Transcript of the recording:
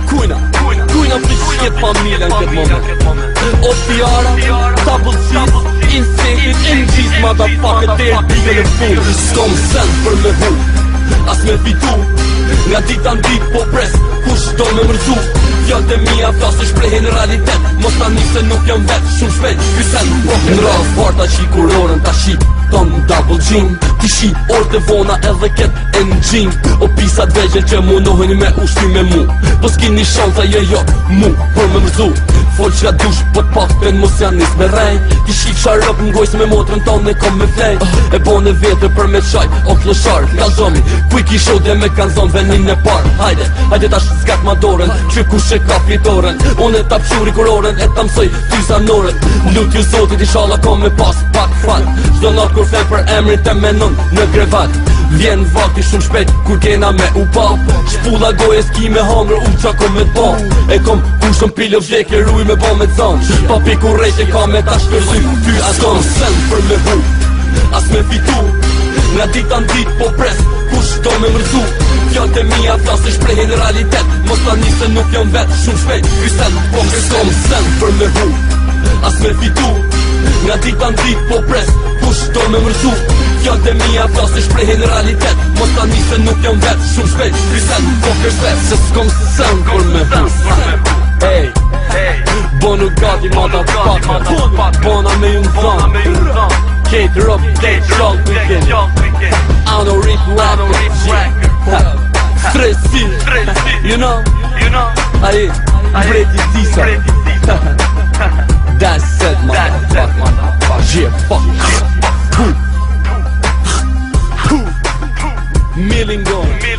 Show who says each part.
Speaker 1: Kujna për shqip familja në këtë moment. O fjara, double cheese, insektit, NG's, motherfucker, dhe bigë në fund. S'kom sen për me hu, as me fitu, nga dita n'dit po pres, kush do me mërzu. Fjallët e mija flasë shprehin realitet, mos ta nise nuk jam vetë, shumë shpejt, kysen në raz barta shikurorën, ta shqip ton double gin, ti shqip orë të vona edhe ket engine. O pisa dvegjen që mundohen me ushti me mu, po s'kini shansa jo mu për me mërzu. Fol që ka dush po t'pakten mos janë nis me rej, ti shqip sharop n'gojës me motrën tonë e kom me flej. E bone vete për me qaj, o kloshar, kalzomi, kuj ki shode me kanzon venin e par. Hajde tash s'kat ma dorën, që kush e ka fitoren, unë e ta pshuri kuroren, e ta msoj ty zanoren. Lut ju zotit ishala kom me pas pak fat, çdo natë kur flet për emrin te menon në krevat. Vjen vakti shumë shpejt kur kena me u pa, shpulla gojes ki me hangër u qa kom me t'ba. E kom kushën pilo vjekë ruj me ba me t'zan, papi kur rejt e ka me ta shpërsy, ty aton sen për me hu, as me fitu, nga dita n'dit po pres, kush do me mërzu. Fjallët e mija flasë shprehin realitet, mos ta nise nuk jam vetë, shumë shpejt, kysen po kërkom sen për me hu, as me fitu, nga dita n'dit po pres, kush do me mërzu. Fjallët e mija flasë shprehin realitet, mos ta nise nuk jam vetë, shumë shpejt, kysen po kërkom se s'kom sen për me hu. Ej, bonu gati motherfucker, bona me ju n'zan, Kate Rock, Shall Weekend, Ano Rick Wacker, Stresi, you know, aje, breti tisa. That's it, motherfucker, yeah, fuck. Milling going.